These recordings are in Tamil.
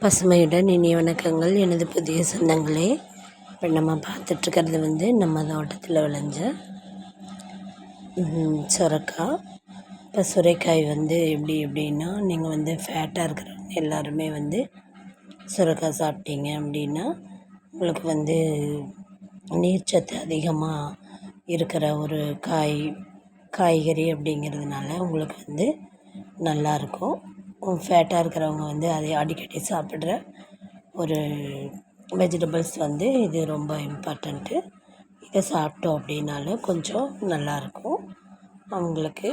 பசுமையுடன் இனிய வணக்கங்கள் எனது புதிய சொந்தங்களே. இப்போ நம்ம பார்த்துட்ருக்கிறது நம்ம தோட்டத்தில் விளைஞ்ச சுரக்காய். இப்போ சுரைக்காய் எப்படின்னா நீங்கள் ஃபேட்டாக இருக்கிறவங்க எல்லாருமே சுரக்காய் சாப்பிட்டீங்க அப்படின்னா உங்களுக்கு நீர்ச்சத்து அதிகமாக இருக்கிற ஒரு காய்கறி அப்படிங்கிறதுனால உங்களுக்கு நல்லாயிருக்கும். ஃபேட்டாக இருக்கிறவங்க அதை அடிக்கடி சாப்பிட்ற ஒரு வெஜிடபிள்ஸ் இது ரொம்ப இம்பார்ட்டண்ட்டு. இதை சாப்பிட்டோம் அப்படின்னாலும் கொஞ்சம் நல்லாயிருக்கும். அவங்களுக்கு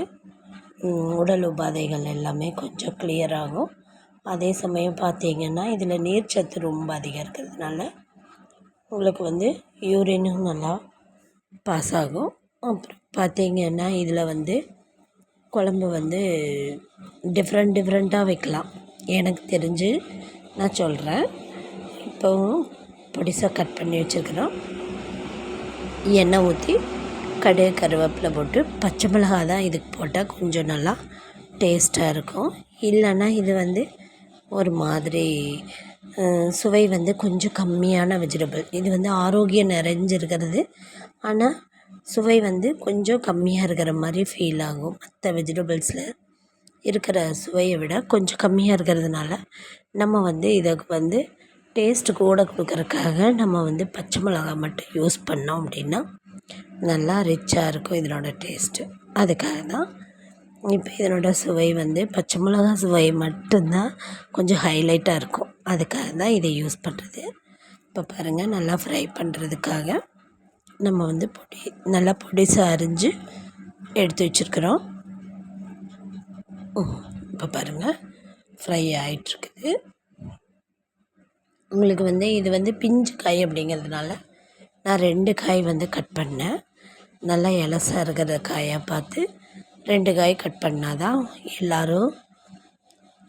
உடல் உபாதைகள் எல்லாமே கொஞ்சம் கிளியர் ஆகும். அதே சமயம் பார்த்திங்கன்னா இதில் நீர்ச்சத்து ரொம்ப அதிகம் இருக்கிறதுனால உங்களுக்கு யூரினும் நல்லா பாஸ் ஆகும். அப்புறம் பார்த்திங்கன்னா இதில் குழம்பு டிஃப்ரெண்ட்டாக வைக்கலாம். எனக்கு தெரிஞ்சு நான் சொல்கிறேன். இப்போவும் பொடிசாக கட் பண்ணி வச்சுருக்கிறோம். எண்ணெய் ஊற்றி கடுகு கருவேப்பிலை போட்டு பச்சை மிளகாய் தான் இதுக்கு போட்டால் கொஞ்சம் நல்லா டேஸ்ட்டாக இருக்கும். இல்லைன்னா இது ஒரு மாதிரி சுவை கொஞ்சம் கம்மியான வெஜிடபிள். இது ஆரோக்கியம் நிறைஞ்சிருக்கிறது. ஆனால் சுவை கொஞ்சம் கம்மியாக இருக்கிற மாதிரி ஃபீல் ஆகும். மற்ற வெஜிடபிள்ஸில் இருக்கிற சுவையை விட கொஞ்சம் கம்மியாக இருக்கிறதுனால நம்ம இதுக்கு டேஸ்ட்டு கூட கொடுக்கறதுக்காக நம்ம பச்சை மிளகாய் மட்டும் யூஸ் பண்ணோம் அப்படின்னா நல்லா ரிச்சாக இருக்கும் இதனோட டேஸ்ட்டு. அதுக்காக தான் இப்போ இதனோட சுவை பச்சை மிளகாய் சுவை மட்டும்தான் கொஞ்சம் ஹைலைட்டாக இருக்கும். அதுக்காக தான் இதை யூஸ் பண்ணுறது. இப்போ பாருங்கள், நல்லா ஃப்ரை பண்ணுறதுக்காக நம்ம நல்லா பொடிசாக அரிஞ்சு எடுத்து வச்சுருக்குறோம். இப்போ பாருங்கள், ஃப்ரை ஆகிட்டுருக்குது. உங்களுக்கு இது பிஞ்சு காய் அப்படிங்கிறதுனால நான் 2 காய் கட் பண்ணேன். நல்லா இலசாக இருக்கிற காயாக பார்த்து 2 காய் கட் பண்ணால் தான் எல்லோரும்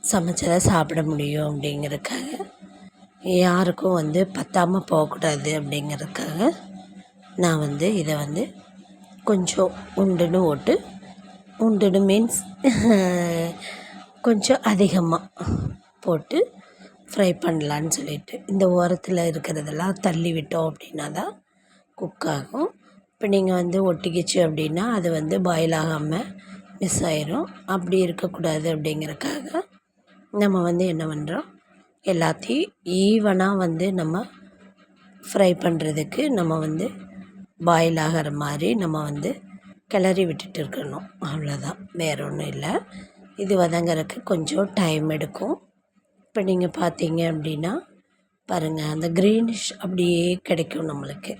சமைச்சதை சாப்பிட முடியும். அப்படிங்கிறதுக்காக யாருக்கும் பத்தாமல் போகக்கூடாது. அப்படிங்கிறதுக்காக நான் இதை கொஞ்சம் உண்டுன்னு மீன்ஸ் கொஞ்சம் அதிகமாக போட்டு ஃப்ரை பண்ணலான்னு சொல்லிட்டு இந்த ஓரத்தில் இருக்கிறதெல்லாம் தள்ளி விட்டோம் அப்படின்னா தான் குக் ஆகும். இப்போ நீங்கள் ஒட்டிக்கிச்சு அப்படின்னா அது பாயில் ஆகாமல் மிஸ் ஆயிரும். அப்படி இருக்கக்கூடாது. அப்படிங்கிறக்காக நம்ம என்ன பண்ணுறோம், எல்லாத்தையும் ஈவனாக நம்ம ஃப்ரை பண்ணுறதுக்கு நம்ம பாயில் ஆகிற மாதிரி நம்ம கிளறி விட்டுட்டு இருக்கணும். அவ்வளோதான், வேறு ஒன்றும் இல்லை. இது வதங்கிறதுக்கு கொஞ்சம் டைம் எடுக்கும். இப்போ நீங்கள் பார்த்தீங்க அப்படின்னா பாருங்கள், அந்த க்ரீனிஷ் அப்படியே கிடைக்கும் நம்மளுக்கு.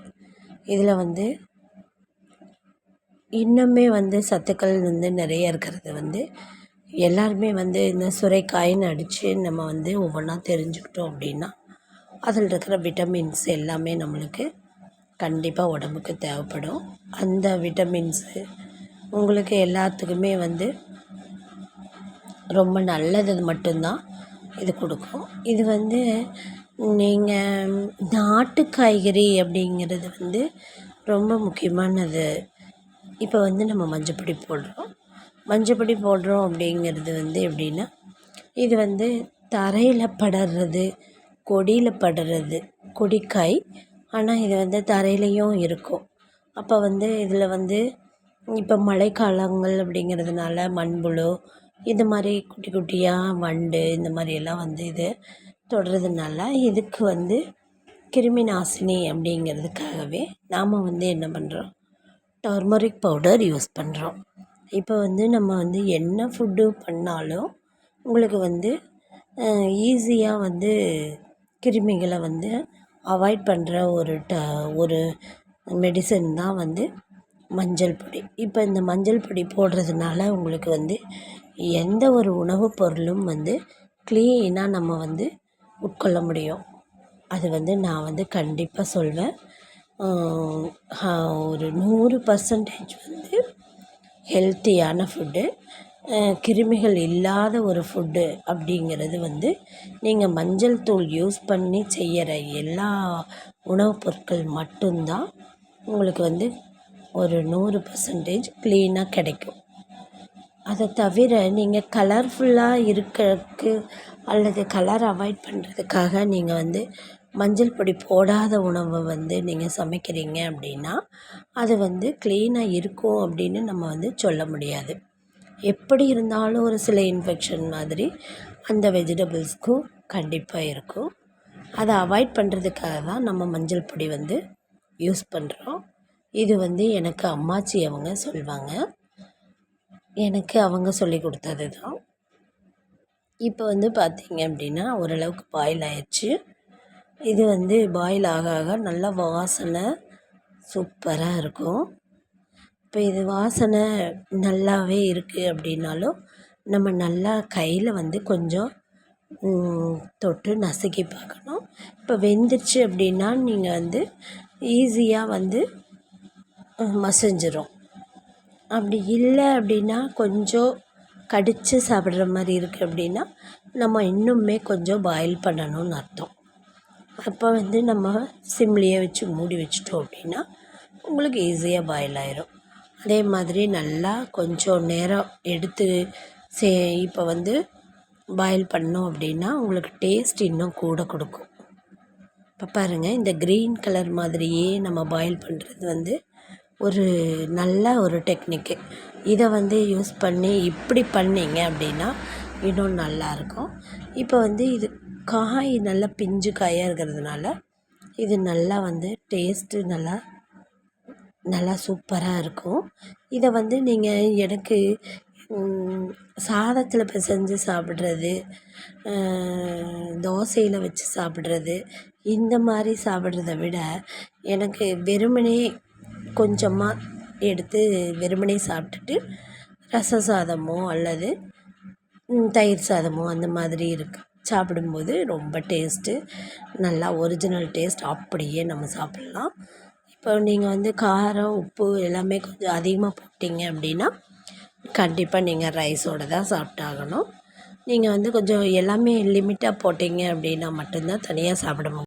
இதில் இன்னுமே சத்துக்கள் நிறைய இருக்கிறது எல்லாருமே இந்த சுரைக்காயின்னு அடித்து நம்ம ஒவ்வொன்றா தெரிஞ்சுக்கிட்டோம் அப்படின்னா அதில் இருக்கிற விட்டமின்ஸ் எல்லாமே நம்மளுக்கு கண்டிப்பாக உடம்புக்கு தேவைப்படும். அந்த விட்டமின்ஸு உங்களுக்கு எல்லாத்துக்குமே ரொம்ப நல்லது மட்டும்தான் இது கொடுக்கும். இது நீங்கள் நாட்டு காய்கறி அப்படிங்கிறது ரொம்ப முக்கியமானது. இப்போ நம்ம மஞ்சப்பொடி போடுறோம் அப்படிங்கிறது எப்படின்னா இது தரையில் படர்றது, கொடியில் படர்றது கொடிக்காய். ஆனால் இது தரையிலையும் இருக்கும். அப்போ இதில் இப்போ மழைக்காலங்கள் அப்படிங்கிறதுனால மண்புழு இது மாதிரி குட்டி குட்டியாக வண்டு இந்த மாதிரியெல்லாம் இது தொடுறதுனால இதுக்கு கிருமி நாசினி அப்படிங்கிறதுக்காகவே நாம் என்ன பண்ணுறோம், டர்மரிக் பவுடர் யூஸ் பண்ணுறோம். இப்போ நம்ம என்ன ஃபுட்டு பண்ணாலும் உங்களுக்கு ஈஸியாக கிருமிகளை அவாய்ட் பண்ணுற ஒரு மெடிசன் தான் மஞ்சள் பொடி. இப்போ இந்த மஞ்சள் பொடி போடுறதுனால உங்களுக்கு எந்த ஒரு உணவுப் பொருளும் க்ளீனாக நம்ம உட்கொள்ள முடியும். அது நான் கண்டிப்பாக சொல்வேன். ஒரு 100% ஹெல்த்தியான ஃபுட்டு, கிருமிகள் இல்லாத ஒரு ஃபுட்டு அப்படிங்கிறது நீங்கள் மஞ்சள் தூள் யூஸ் பண்ணி செய்கிற எல்லா உணவுப் பொருட்கள் மட்டும்தான் உங்களுக்கு ஒரு 100% க்ளீனாக கிடைக்கும். அதை தவிர நீங்கள் கலர்ஃபுல்லாக இருக்கிறதுக்கு அல்லது கலர் அவாய்ட் பண்ணுறதுக்காக நீங்கள் வந்து மஞ்சள் பொடி போடாத உணவை வந்து நீங்கள் சமைக்கிறீங்க அப்படின்னா அது வந்து க்ளீனாக இருக்கும் அப்படின்னு நம்ம வந்து சொல்ல முடியாது. எப்படி இருந்தாலும் ஒரு சில இன்ஃபெக்ஷன் மாதிரி அந்த வெஜிடபிள்ஸ்க்கும் கண்டிப்பாக இருக்கும். அதை அவாய்ட் பண்ணுறதுக்காக தான் நம்ம மஞ்சள் பொடி வந்து யூஸ் பண்ணுறோம். இது வந்து எனக்கு அம்மாச்சி அவங்க சொல்லுவாங்க. எனக்கு அவங்க சொல்லி கொடுத்தது தான். இப்போ வந்து பார்த்திங்க அப்படின்னா ஓரளவுக்கு பாயில் ஆயிடுச்சு. இது வந்து பாயில் ஆக ஆக நல்லா வாசனை சூப்பராக இருக்கும். இப்போ இது வாசனை நல்லாவே இருக்குது அப்படின்னாலும் நம்ம நல்லா கையில் வந்து கொஞ்சம் தொட்டு நசுக்கி பார்க்கணும். இப்போ வெந்துருச்சு அப்படின்னா நீங்கள் வந்து ஈஸியாக வந்து மசிஞ்சிரும். அப்படி இல்லை அப்படின்னா கொஞ்சம் கடித்து சாப்பிட்ற மாதிரி இருக்குது அப்படின்னா நம்ம இன்னுமே கொஞ்சம் பாயில் பண்ணணும்னு அர்த்தம். அப்போ வந்து நம்ம சிம்லேயே வச்சு மூடி வச்சிட்டோம் அப்படின்னா உங்களுக்கு ஈஸியாக பாயில் ஆயிரும். அதே மாதிரி நல்லா கொஞ்சம் நேரம் எடுத்து இப்போ வந்து பாயில் பண்ணோம் அப்படின்னா உங்களுக்கு டேஸ்ட் இன்னும் கூட கொடுக்கும். இப்போ பாருங்கள், இந்த க்ரீன் கலர் மாதிரியே நம்ம பாயில் பண்ணுறது வந்து ஒரு நல்ல ஒரு டெக்னிக்கு. இதை வந்து யூஸ் பண்ணி இப்படி பண்ணிங்க அப்படின்னா இன்னும் நல்லாயிருக்கும். இப்போ வந்து இது காய் நல்லா பிஞ்சு காயாக இருக்கிறதுனால இது நல்லா வந்து டேஸ்ட்டு நல்லா சூப்பராக இருக்கும். இதை வந்து நீங்கள் எனக்கு சாதத்தில் பிசைஞ்சு சாப்பிட்றது, தோசையில் வச்சு சாப்பிட்றது, இந்த மாதிரி சாப்பிட்றத விட எனக்கு வெறுமனே கொஞ்சமாக எடுத்து வெறுமனே சாப்பிட்டுட்டு ரச சாதமோ அல்லது தயிர் சாதமோ அந்த மாதிரி சாப்பிடும்போது ரொம்ப டேஸ்ட்டு நல்லா ஒரிஜினல் டேஸ்ட் அப்படியே நம்ம சாப்பிட்லாம். இப்போ நீங்கள் வந்து காரம் உப்பு எல்லாமே கொஞ்சம் அதிகமாக போட்டிங்க அப்படின்னா கண்டிப்பாக நீங்கள் ரைஸோடு தான் சாப்பிட்டாகணும். நீங்கள் வந்து கொஞ்சம் எல்லாமே லிமிட்டாக போட்டிங்க அப்படின்னா மட்டும்தான் தனியாக சாப்பிட முடியும்.